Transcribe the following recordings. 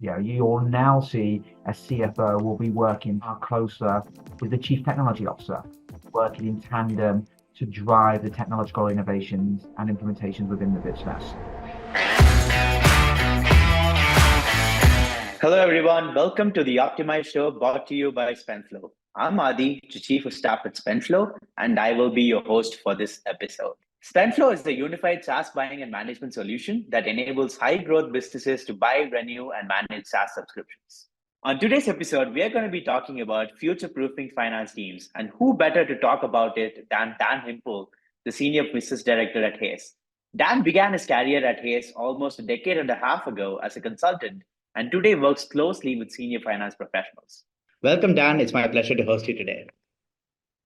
You'll now see a CFO will be working closer with the chief technology officer, working in tandem to drive the technological innovations and implementations within the business. Hello, everyone. Welcome to the Optimize Show brought to you by Spendflo. I'm Adi, the Chief of Staff at Spendflo, and I will be your host for this episode. Spendflo is the unified SaaS buying and management solution that enables high-growth businesses to buy, renew, and manage SaaS subscriptions. On today's episode, we are going to be talking about future-proofing finance teams, and who better to talk about it than Dan Himple, the Senior Business Director at Hayes. Dan began his career at Hayes almost a decade and a half ago as a consultant, and today works closely with senior finance professionals. Welcome, Dan. It's my pleasure to host you today.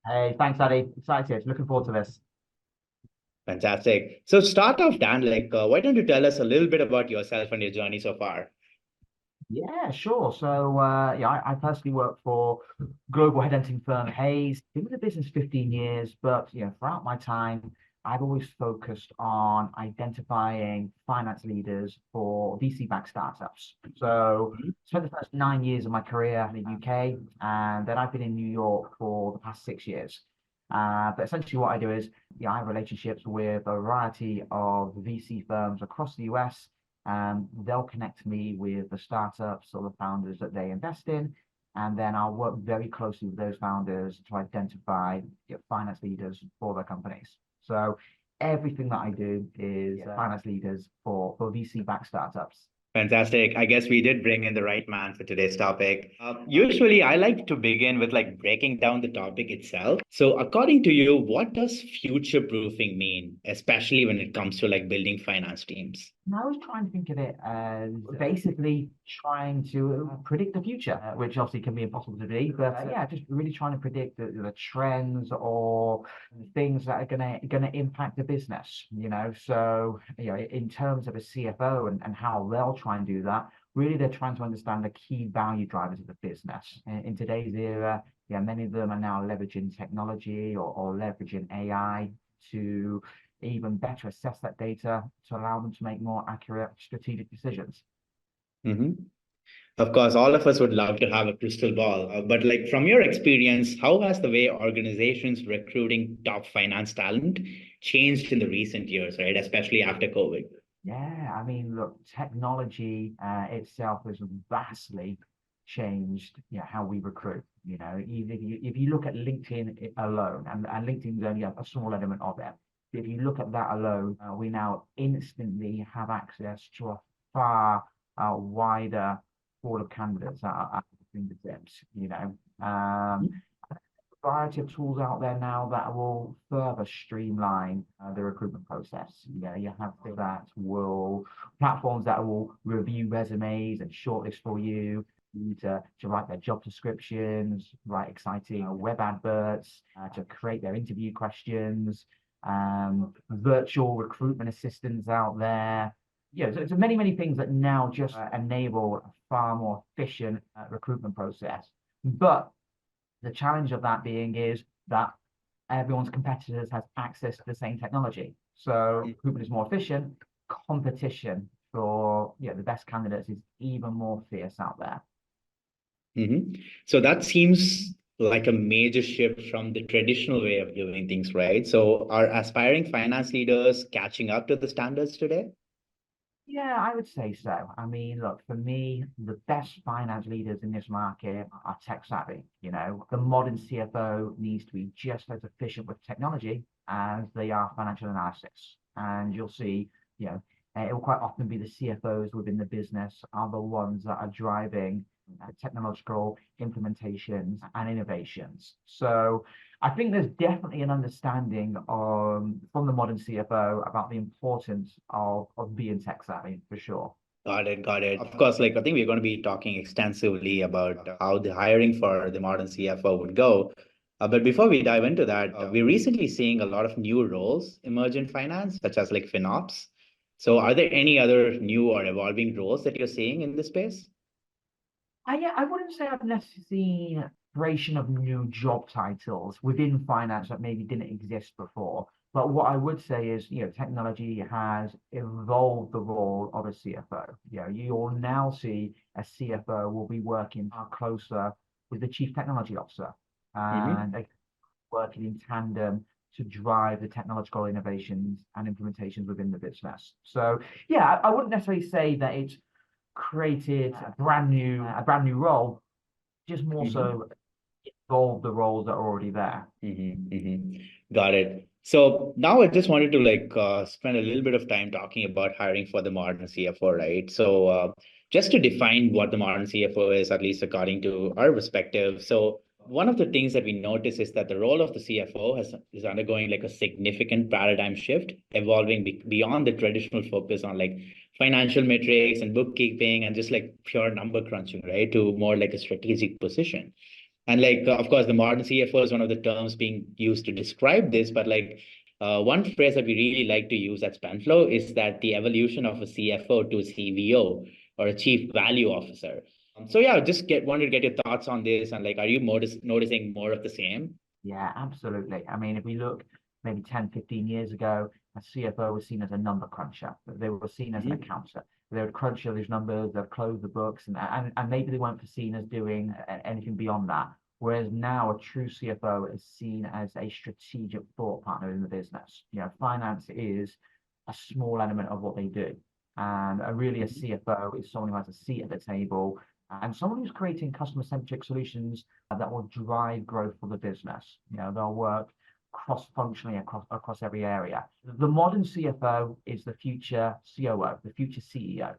Hey, thanks, Adi. Excited. Looking forward to this. Fantastic. So start off, Dan, why don't you tell us a little bit about yourself and your journey so far? Yeah, sure. So, I personally work for global headhunting firm Hayes. Been with the business 15 years, but throughout my time, I've always focused on identifying finance leaders for VC-backed startups. So, spent the first 9 years of my career in the UK, and then I've been in New York for the past 6 years. But essentially what I do is, I have relationships with a variety of VC firms across the US. They'll connect me with the startups or the founders that they invest in. And then I'll work very closely with those founders to identify finance leaders for their companies. So everything that I do is finance leaders for VC-backed startups. Fantastic. I guess we did bring in the right man for today's topic. Usually, I like to begin with breaking down the topic itself. So according to you, what does future-proofing mean, especially when it comes to building finance teams? I was trying to think of it as basically trying to predict the future, which obviously can be impossible to do. But just really trying to predict the trends or things that are gonna impact the business. So in terms of a CFO and how they'll try and do that, really they're trying to understand the key value drivers of the business. In today's era, many of them are now leveraging technology or leveraging AI to even better assess that data to allow them to make more accurate strategic decisions. Mm-hmm. Of course, all of us would love to have a crystal ball, but from your experience, how has the way organizations recruiting top finance talent changed in the recent years, right? Especially after COVID. Yeah, I mean, look, technology itself has vastly changed how we recruit. Even if you look at LinkedIn alone, and LinkedIn is only a small element of it. If you look at that alone, we now instantly have access to a far wider pool of candidates at our fingertips. A variety of tools out there now that will further streamline the recruitment process. You have platforms that will review resumes and shortlist for you. To write their job descriptions, write exciting web adverts, to create their interview questions. Virtual recruitment assistants out there. So many things that now just enable a far more efficient recruitment process. But the challenge of that being is that everyone's competitors has access to the same technology. So recruitment is more efficient. Competition for the best candidates is even more fierce out there. Mm-hmm. So that seems like a major shift from the traditional way of doing things, right? So are aspiring finance leaders catching up to the standards today? Yeah, I would say so. I mean, look, for me, the best finance leaders in this market are tech savvy. The modern CFO needs to be just as efficient with technology as they are financial analysis. And you'll see, it will quite often be the CFOs within the business are the ones that are driving technological implementations and innovations. So I think there's definitely an understanding from the modern CFO about the importance of being tech savvy, for sure. Got it. Of course, I think we're going to be talking extensively about how the hiring for the modern CFO would go. But before we dive into that, we're recently seeing a lot of new roles emerge in finance, such as FinOps. So are there any other new or evolving roles that you're seeing in this space? I wouldn't say I've necessarily seen creation of new job titles within finance that maybe didn't exist before. But what I would say is, technology has evolved the role of a CFO. You'll now see a CFO will be working closer with the chief technology officer, and they working in tandem to drive the technological innovations and implementations within the business. So yeah, I wouldn't necessarily say that it's created a brand new role, just more so evolve the roles that are already there. Got it. So now I just wanted to spend a little bit of time talking about hiring for the modern CFO, right? So just to define what the modern CFO is, at least according to our perspective. So one of the things that we notice is that the role of the CFO is undergoing like a significant paradigm shift, evolving beyond the traditional focus on like financial metrics and bookkeeping and just like pure number crunching, right? To more like a strategic position. And of course, the modern CFO is one of the terms being used to describe this. But one phrase that we really like to use at Spendflo is that the evolution of a CFO to a CVO or a chief value officer. So yeah, wanted to get your thoughts on this. And are you noticing more of the same? Yeah, absolutely. I mean, if we look maybe 10, 15 years ago, a CFO was seen as a number cruncher. They were seen as an accountant. They would crunch those numbers, they'd close the books, and maybe they weren't seen as doing anything beyond that. Whereas now a true CFO is seen as a strategic thought partner in the business. Finance is a small element of what they do. And really a CFO is someone who has a seat at the table and someone who's creating customer-centric solutions that will drive growth for the business. They'll work cross-functionally across every area. The modern CFO is the future COO, the future CEO.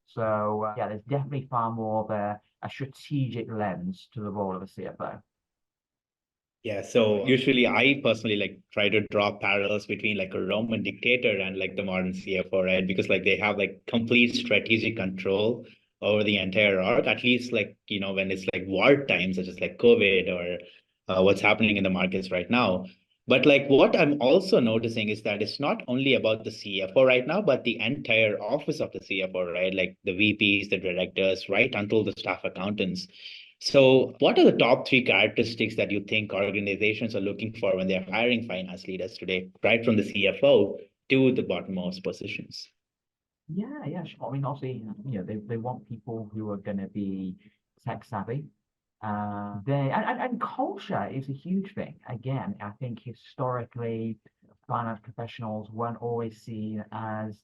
So yeah, there's definitely far more of a strategic lens to the role of a CFO. Yeah, so usually I personally try to draw parallels between like a Roman dictator and like the modern CFO, right? Because they have complete strategic control over the entire org, at least when it's war times, such as COVID or what's happening in the markets right now. But what I'm also noticing is that it's not only about the CFO right now, but the entire office of the CFO, right? Like the VPs, the directors, right until the staff accountants. So what are the top 3 characteristics that you think organizations are looking for when they're hiring finance leaders today, right from the CFO to the bottommost positions? Yeah, sure. I mean, obviously, they want people who are going to be tech savvy. And culture is a huge thing. Again, I think historically, finance professionals weren't always seen as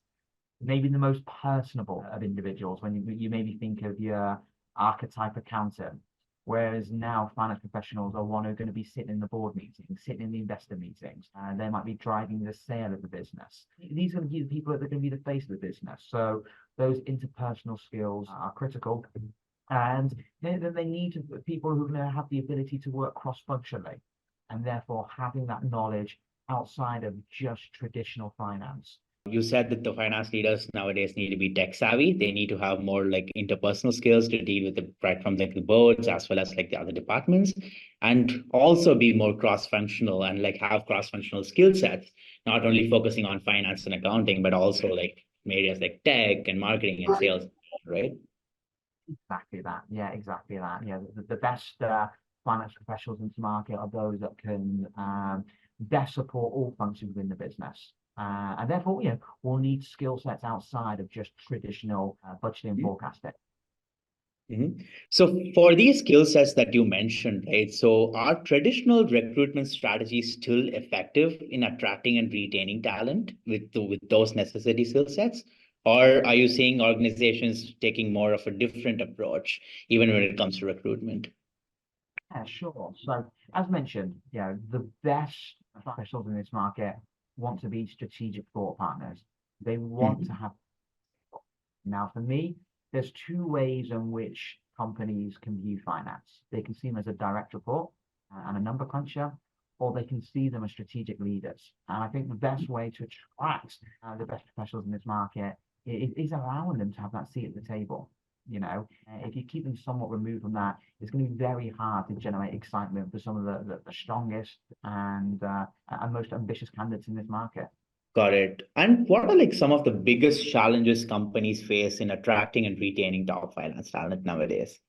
maybe the most personable of individuals when you maybe think of your archetype accountant. Whereas now finance professionals are one who are going to be sitting in the board meetings, sitting in the investor meetings, and they might be driving the sale of the business. These are going to be the people that are going to be the face of the business. So those interpersonal skills are critical. And then they need people who are going to have the ability to work cross-functionally, and therefore having that knowledge outside of just traditional finance. You said that the finance leaders nowadays need to be tech savvy. They need to have more interpersonal skills to deal with right from the boards as well as the other departments, and also be more cross-functional and have cross-functional skill sets, not only focusing on finance and accounting, but also areas like tech and marketing and sales, right? Exactly that. Yeah, exactly that. Yeah, the best finance professionals in the market are those that can best support all functions within the business. And therefore, we'll need skill sets outside of just traditional budgeting and forecasting. So for these skill sets that you mentioned, right? So are traditional recruitment strategies still effective in attracting and retaining talent with those necessary skill sets? Or are you seeing organizations taking more of a different approach, even when it comes to recruitment? Yeah, sure. So as mentioned, the best professionals in this market want to be strategic thought partners. They want to have. Now, for me, there's 2 ways in which companies can view finance. They can see them as a direct report and a number cruncher, or they can see them as strategic leaders. And I think the best way to attract the best professionals in this market is allowing them to have that seat at the table. If you keep them somewhat removed from that, it's going to be very hard to generate excitement for some of the strongest and most ambitious candidates in this market. Got it. And what are some of the biggest challenges companies face in attracting and retaining top finance talent nowadays?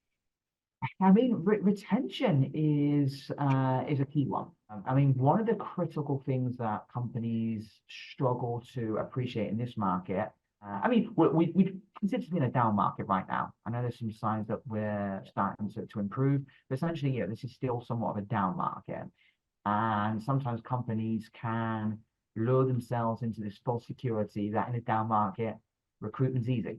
I mean, retention is a key one. I mean, one of the critical things that companies struggle to appreciate in this market. I mean, we consider to be in a down market right now. I know there's some signs that we're starting to improve, but essentially, yeah, this is still somewhat of a down market. And sometimes companies can lure themselves into this false security that in a down market, recruitment's easy.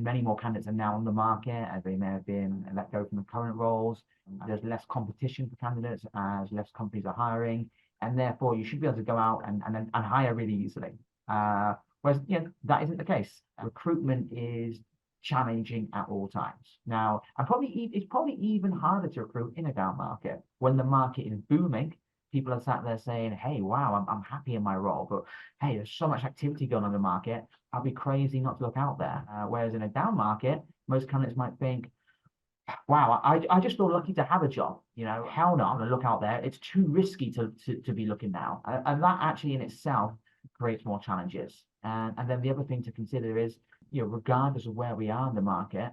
Many more candidates are now on the market as they may have been let go from the current roles. There's less competition for candidates as less companies are hiring, and therefore you should be able to go out and hire really easily. Whereas that isn't the case. Recruitment is challenging at all times. Now, it's probably even harder to recruit in a down market. When the market is booming, people are sat there saying, "Hey, wow, I'm happy in my role, but hey, there's so much activity going on in the market. I'll be crazy not to look out there." Whereas in a down market, most candidates might think, "Wow, I just feel lucky to have a job. Hell no, I'm gonna look out there. It's too risky to be looking now." And that actually in itself creates more challenges. And then the other thing to consider is, regardless of where we are in the market,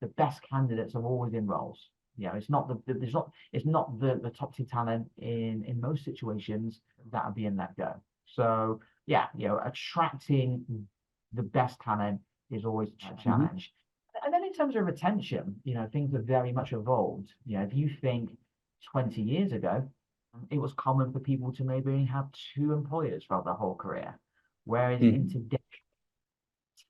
the best candidates are always in roles. It's not the top tier talent in most situations that are being let go. So yeah, attracting the best talent is always a challenge. And then in terms of retention, things have very much evolved. If you think 20 years ago, it was common for people to maybe only have two employers throughout their whole career. Whereas in today,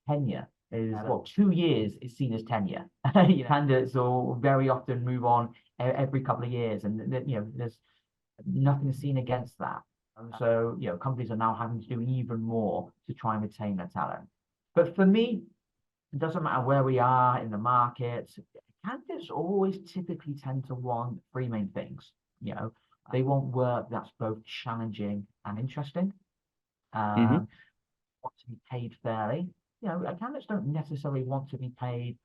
tenure is 2 years is seen as tenure. Candidates will very often move on every couple of years, and there's nothing seen against that. So companies are now having to do even more to try and retain their talent. But for me, it doesn't matter where we are in the market. Candidates always typically tend to want three main things. They want work that's both challenging and interesting. Want to be paid fairly. Candidates don't necessarily want to be paid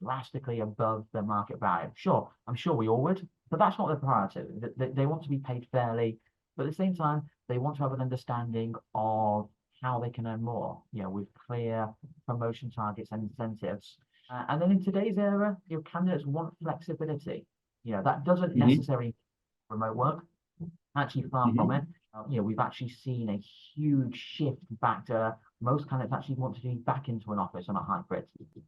drastically above their market value. Sure, I'm sure we all would, but that's not their priority. They want to be paid fairly, but at the same time, they want to have an understanding of how they can earn more, with clear promotion targets and incentives. And then in today's era, candidates want flexibility. That doesn't necessarily remote work. Actually, far from it. We've actually seen a huge shift back to most candidates actually want to be back into an office on a hybrid.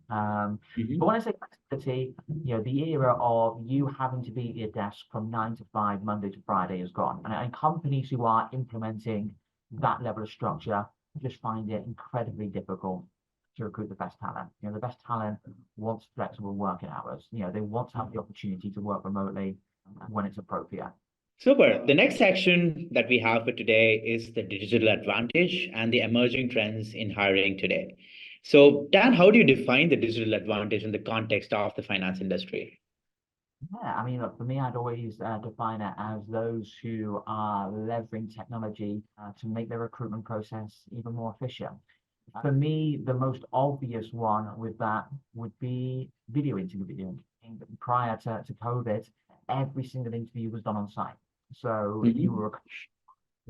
But when I say flexibility, the era of you having to be at your desk from 9 to 5, Monday to Friday is gone. And companies who are implementing that level of structure just find it incredibly difficult to recruit the best talent. The best talent wants flexible working hours. They want to have the opportunity to work remotely when it's appropriate. Super. The next section that we have for today is the digital advantage and the emerging trends in hiring today. So, Dan, how do you define the digital advantage in the context of the finance industry? Yeah, I mean, look, for me, I'd always define it as those who are leveraging technology to make their recruitment process even more efficient. For me, the most obvious one with that would be video interviewing. Prior to COVID, every single interview was done on site. So if you were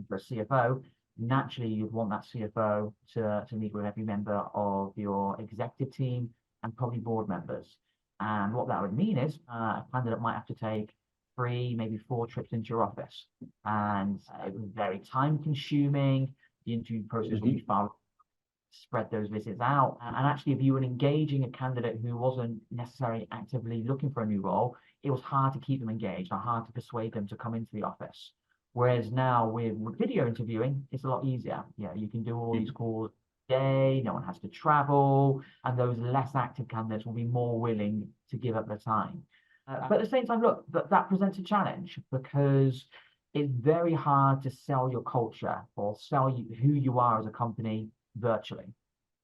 for a CFO, naturally you'd want that CFO to meet with every member of your executive team and probably board members. And what that would mean is a candidate might have to take 3, maybe 4 trips into your office. And it was very time consuming. The interview process would be far spread those visits out. And actually, if you were engaging a candidate who wasn't necessarily actively looking for a new role, it was hard to keep them engaged or hard to persuade them to come into the office. Whereas now with video interviewing, it's a lot easier. You can do all these calls day, no one has to travel, and those less active candidates will be more willing to give up their time. But at the same time, look, that presents a challenge because it's very hard to sell your culture or sell who you are as a company virtually.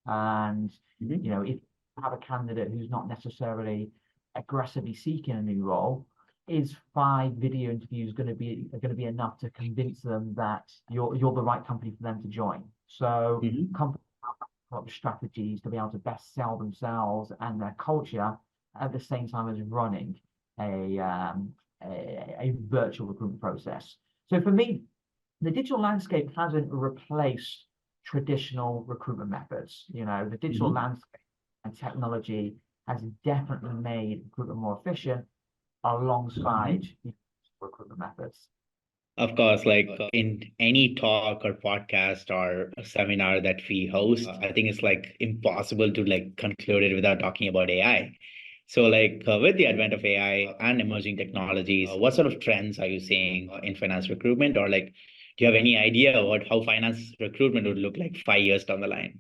And if you have a candidate who's not necessarily aggressively seeking a new role, is 5 video interviews going to be enough to convince them that you're the right company for them to join? So companies have strategies to be able to best sell themselves and their culture at the same time as running a virtual recruitment process. So for me, the digital landscape hasn't replaced traditional recruitment methods. The digital landscape and technology has definitely made recruitment more efficient alongside recruitment methods. Of course, like in any talk or podcast or a seminar that we host, I think it's like impossible to like conclude it without talking about AI. So, like with the advent of AI and emerging technologies, what sort of trends are you seeing in finance recruitment, or like, do you have any idea about how finance recruitment would look like 5 years down the line?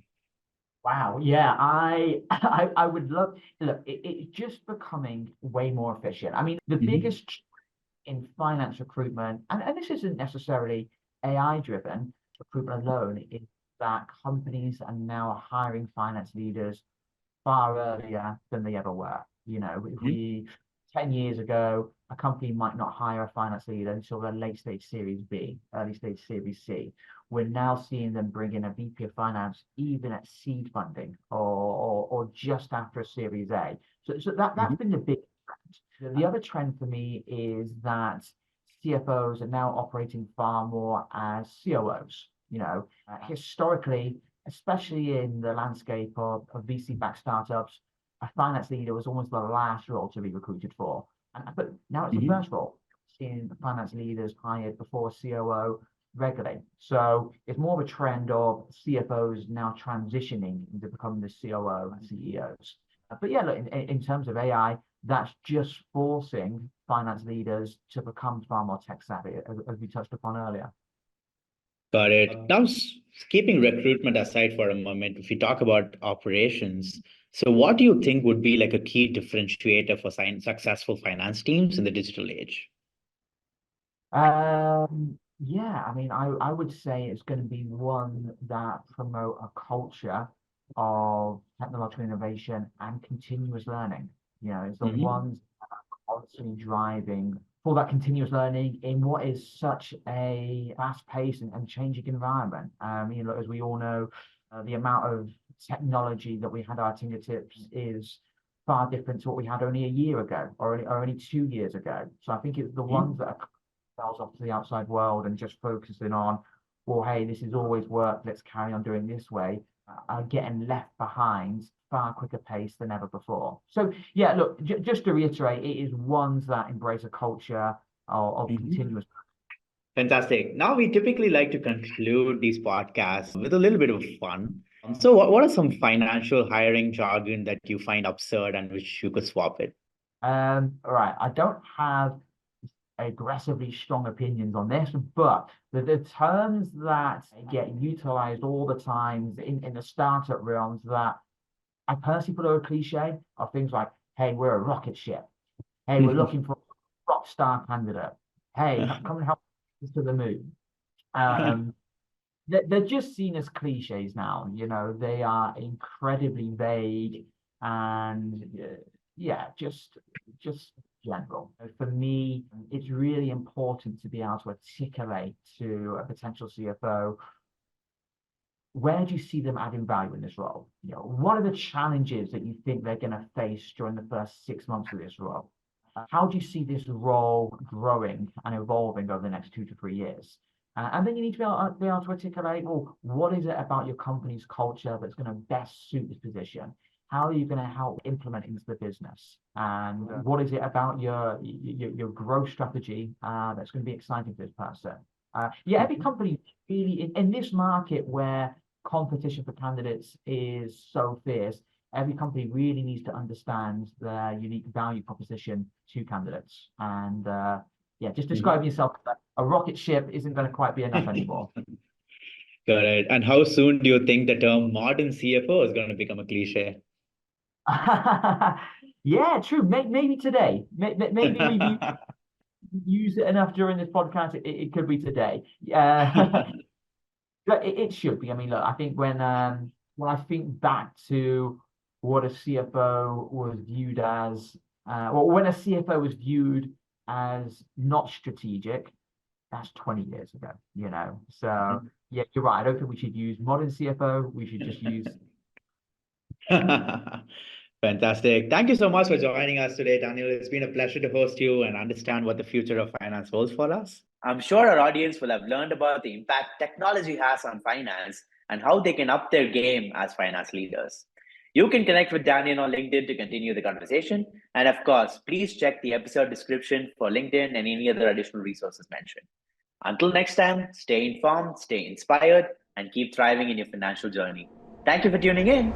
Wow, yeah, I would love, look, it's just becoming way more efficient. I mean, the biggest in finance recruitment, and this isn't necessarily AI driven recruitment alone, is that companies are now hiring finance leaders far earlier than they ever were. You know, if we 10 years ago, a company might not hire a finance leader until their late stage Series B, early stage Series C. We're now seeing them bring in a VP of finance even at seed funding or just after a Series A. So that's been the big trend. The other trend for me is that CFOs are now operating far more as COOs. You know, historically, especially in the landscape of VC-backed startups, a finance leader was almost the last role to be recruited for. But now it's the first role. Seeing finance leaders hired before COO regularly. So it's more of a trend of CFOs now transitioning into becoming the COO and CEOs. But yeah, look, in terms of AI, that's just forcing finance leaders to become far more tech savvy, as we touched upon earlier. Got it. Now, keeping recruitment aside for a moment, if we talk about operations, so what do you think would be like a key differentiator for successful finance teams in the digital age? Yeah, I mean, I would say it's going to be one that promote a culture of technological innovation and continuous learning. You know, it's the ones that are constantly driving for that continuous learning in what is such a fast-paced and changing environment. You know, as we all know, the amount of technology that we had at our fingertips is far different to what we had only a year ago or only 2 years ago. So I think it's the ones that are themselves off to the outside world and just focusing on, well, hey, this has always worked, let's carry on doing this way, are getting left behind far quicker pace than ever before. So yeah, look, just to reiterate, it is ones that embrace a culture of continuous. Fantastic. Now we typically like to conclude these podcasts with a little bit of fun. So what are some financial hiring jargon that you find absurd and which you could swap it? All right, I don't have aggressively strong opinions on this, but the terms that get utilized all the time in the startup realms that I personally put over cliche are things like, hey, we're a rocket ship. Hey, we're looking for a rock star candidate. Hey, come and help us to the moon. They're just seen as cliches now. You know, they are incredibly vague and yeah, just general. For me, it's really important to be able to articulate to a potential CFO, where do you see them adding value in this role? You know, what are the challenges that you think they're going to face during the first 6 months of this role? How do you see this role growing and evolving over the next 2 to 3 years? And then you need to be able to articulate, well, what is it about your company's culture that's going to best suit this position? How are you going to help implement into the business? And what is it about your growth strategy that's going to be exciting for this person? Yeah, every company really in this market where competition for candidates is so fierce, every company really needs to understand their unique value proposition to candidates. And yeah, just describing yourself, a rocket ship isn't going to quite be enough anymore. Got it. And how soon do you think the term modern CFO is going to become a cliche? Yeah, true. Maybe today. Maybe we've used it enough during this podcast. It could be today. It should be. I mean, look, I think when I think back to what a CFO was viewed as, or when a CFO was viewed as not strategic, that's 20 years ago, you know. So yeah, you're right. I don't think we should use modern CFO. We should just use. Fantastic. Thank you so much for joining us today, Daniel. It's been a pleasure to host you and understand what the future of finance holds for us. I'm sure our audience will have learned about the impact technology has on finance and how they can up their game as finance leaders. You can connect with Daniel on LinkedIn to continue the conversation. And of course, please check the episode description for LinkedIn and any other additional resources mentioned. Until next time, stay informed, stay inspired, and keep thriving in your financial journey. Thank you for tuning in.